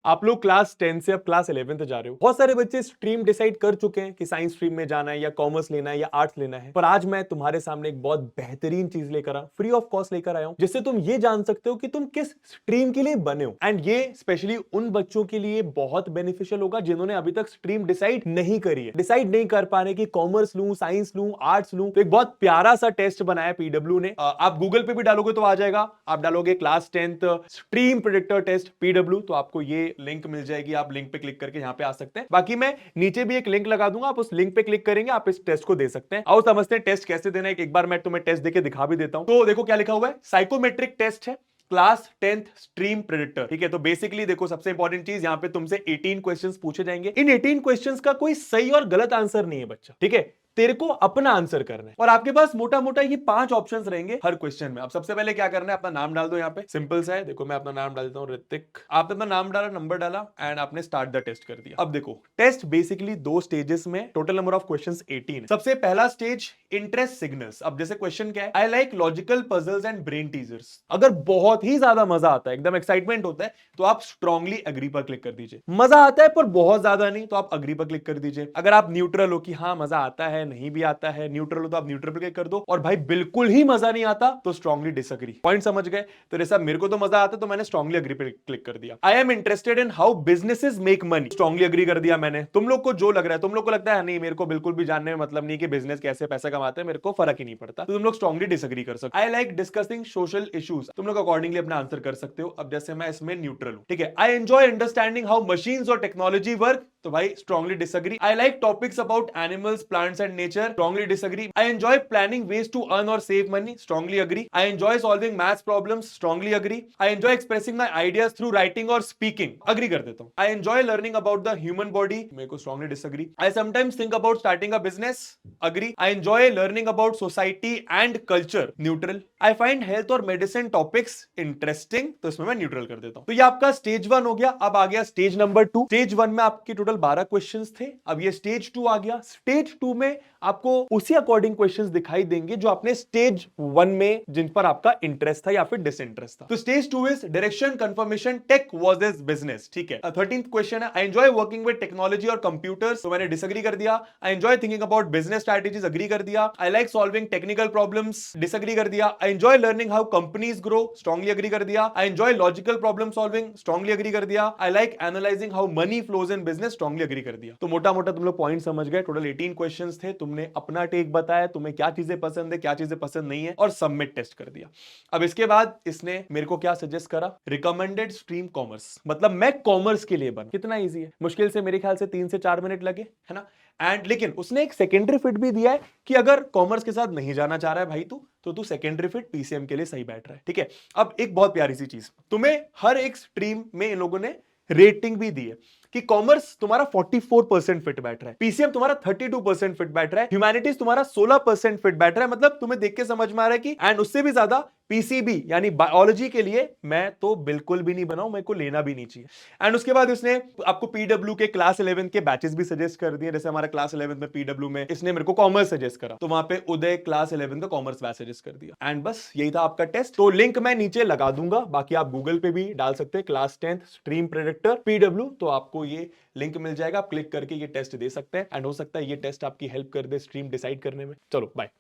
आप लोग क्लास 10 से अब क्लास 11th जा रहे हो। बहुत सारे बच्चे स्ट्रीम डिसाइड कर चुके हैं कि साइंस स्ट्रीम में जाना है या कॉमर्स लेना है या आर्ट्स लेना है, पर आज मैं तुम्हारे सामने एक बहुत बेहतरीन चीज लेकर आया, फ्री ऑफ कॉस्ट लेकर आया हूं, जिससे तुम ये जान सकते हो कि तुम किस स्ट्रीम के लिए बने हो। एंड ये स्पेशली उन बच्चों के लिए बहुत बेनिफिशियल होगा जिन्होंने अभी तक स्ट्रीम डिसाइड नहीं करी है, डिसाइड नहीं कर पा रहे कि कॉमर्स लूं, साइंस लूं, आर्ट्स लूं। तो एक बहुत प्यारा सा टेस्ट बनाया पीडब्ल्यू ने, आप गूगल पे भी डालोगे तो आ जाएगा। आप डालोगे class 10th stream predictor test PW, तो आपको ये लिंक मिल जाएगी। आप लिंक पे क्लिक करके यहां पे आ सकते हैं। बाकी मैं नीचे भी एक लिंक लगा दूंगा, आप उस लिंक पे क्लिक करेंगे, आप इस टेस्ट को दे सकते हैं। आओ समझते हैं टेस्ट कैसे देना है। एक बार मैं तुम्हें टेस्ट देके दिखा भी देता हूं। तो देखो क्या लिखा हुआ है, साइकोमेट्रिक टेस्ट है, क्लास 10th स्ट्रीम प्रेडिक्टर। ठीक है, तो बेसिकली देखो सबसे इंपॉर्टेंट चीज यहां पे तुमसे 18 क्वेश्चंस पूछे जाएंगे। इन 18 क्वेश्चंस का कोई सही और गलत आंसर नहीं है बच्चा, ठीक है, तेरे को अपना आंसर करना है। और आपके पास मोटा मोटा ये 5 ऑप्शंस रहेंगे हर क्वेश्चन में। अब सबसे पहले क्या करना है, अपना नाम डाल दो। यहाँ पे सिंपल सा है, देखो मैं अपना नाम डाल देता हूं ऋतिक। आपने अपना नाम डाला, नंबर डाला एंड आपने स्टार्ट द टेस्ट कर दिया। अब देखो टेस्ट बेसिकली 2 स्टेजेस में, टोटल नंबर ऑफ क्वेश्चंस 18 है। सबसे पहला स्टेज इंटरेस्ट सिग्नल्स। अब जैसे क्वेश्चन क्या है, I like logical puzzles and brain teasers. अगर बहुत ही ज्यादा मजा आता है, एकदम एक्साइटमेंट होता है, तो आप स्ट्रांगली एग्री पर क्लिक कर दीजिए। मजा आता है पर बहुत ज्यादा नहीं, तो आप अग्री पर क्लिक कर दीजिए। अगर आप न्यूट्रल हो कि हाँ मजा आता है, नहीं भी आता है, न्यूट्रल हो तो आप न्यूट्रल पर क्लिक कर दो। और भाई बिल्कुल ही मजा नहीं आता तो स्ट्रांगली डिसएग्री। पॉइंट समझ गए? तो जैसा मेरे को तो मजा आता तो मैंने स्ट्रांगली एग्री पर क्लिक कर दिया। I am interested in how businesses make money, strongly agree कर दिया मैंने। तुम लोग को जो लग रहा है, तुम लोग को लगता है नहीं मेरे को बिल्कुल भी जानने में मतलब नहीं कि बिजनेस कैसे पैसा कमाते हैं, मेरे को फर्क ही नहीं पड़ता, तो तुम लोग स्ट्रांगली डिसएग्री कर सकते हो। I like discussing social issues, तुम लोग अकॉर्डिंगली अपना आंसर कर सकते हो। अब जैसे मैं इसमें न्यूट्रल हूं, ठीक है। I enjoy understanding how machines और टेक्नोलॉजी वर्क, तो भाई strongly disagree. I like topics about animals, plants and nature, strongly disagree. I enjoy planning ways to earn और save money, strongly agree. I enjoy solving maths problems, strongly agree. I enjoy expressing my ideas through writing और speaking, agree कर देता हूं। I enjoy learning about the human body, मेरे को strongly disagree. I sometimes think about starting a business, agree. I enjoy learning about society and culture, neutral. I find health और medicine topics interesting, तो इसमें मैं neutral कर देता हूं। तो ये आपका स्टेज 1 हो गया। अब आ गया स्टेज नंबर 2। स्टेज 1 में आपके टोटल 12 क्वेश्चंस थे, अब ये स्टेज 2 आ गया। स्टेज 2 में आपको उसी अकॉर्डिंग क्वेश्चंस दिखाई देंगे जो आपने स्टेज 1 में, जिन पर आपका इंटरेस्ट था या फिर डिसइंटरेस्ट था। तो stage 2 is direction confirmation tech versus business, ठीक है। 13th क्वेश्चन है, I enjoy working with technology और कंप्यूटर्स, तो मैंने डिसएग्री कर दिया। I enjoy thinking about business strategies, agree कर दिया। I like solving technical problems, disagree कर दिया। I enjoy learning how companies grow, strongly agree कर दिया। I enjoy logical problem solving, strongly agree कर दिया। I like analysing how money flows in business, strongly agree कर दिया। तो मोटा मोटा तुम लोग पॉइंट समझ गए। टोटल 18 क्वेश्चंस थे, तुमने अपना टेक बताया, तुम्हें क्या चीजें पसंद है, क्या चीजें पसंद नहीं है, और सबमिट टेस्ट कर दिया। अब इसके बाद इसने मेरे को क्या सजेस्ट करा, रिकमेंडेड स्ट्रीम कॉमर्स, मतलब मैं कॉमर्स के लिए बन। कितना इजी है, मुश्किल से मेरे ख्याल से 3 से 4 मिनट लगे, है ना। एंड लेकिन उसने एक सेकेंडरी फिट भी दिया है कि अगर कॉमर्स के साथ नहीं जाना चाह रहा है भाई तो तू सेकेंडरी फिट पीसीएम के लिए सही बैठ रहा है, ठीक है। अब एक बहुत प्यारी सी चीज, तुम्हें हर एक स्ट्रीम में इन लोगों ने रेटिंग भी दी है कि कॉमर्स तुम्हारा 44% फिट बैठ रहा है, पीसीएम तुम्हारा 32% फिट बैठ रहा है, ह्यूमैनिटीज तुम्हारा 16% फिट बैठ रहा है। मतलब तुम्हें देख के समझ में आ रहा है कि एंड उससे भी ज्यादा पीसीबी यानी बायोलॉजी के लिए मैं तो बिल्कुल भी नहीं बनाऊं, मेरे को लेना भी नहीं चाहिए। एंड उसके बाद इसने आपको पीडब्ल्यू के क्लास 11 के बैचेस भी सजेस्ट कर दिए। जैसे हमारा क्लास 11 में पीडब्ल्यू में इसने मेरे को कॉमर्स सजेस्ट करा, तो वहां पे उदय क्लास 11 का कॉमर्स बैच सजेस्ट कर दिया। एंड बस यही था आपका टेस्ट। तो लिंक मैं नीचे लगा दूंगा, बाकी आप गूगल पे भी डाल सकते हैं class 10th stream predictor PW, तो आपको ये लिंक मिल जाएगा, आप क्लिक करके ये टेस्ट दे सकते हैं। एंड हो सकता है ये टेस्ट आपकी हेल्प कर दे स्ट्रीम डिसाइड करने में। चलो बाय।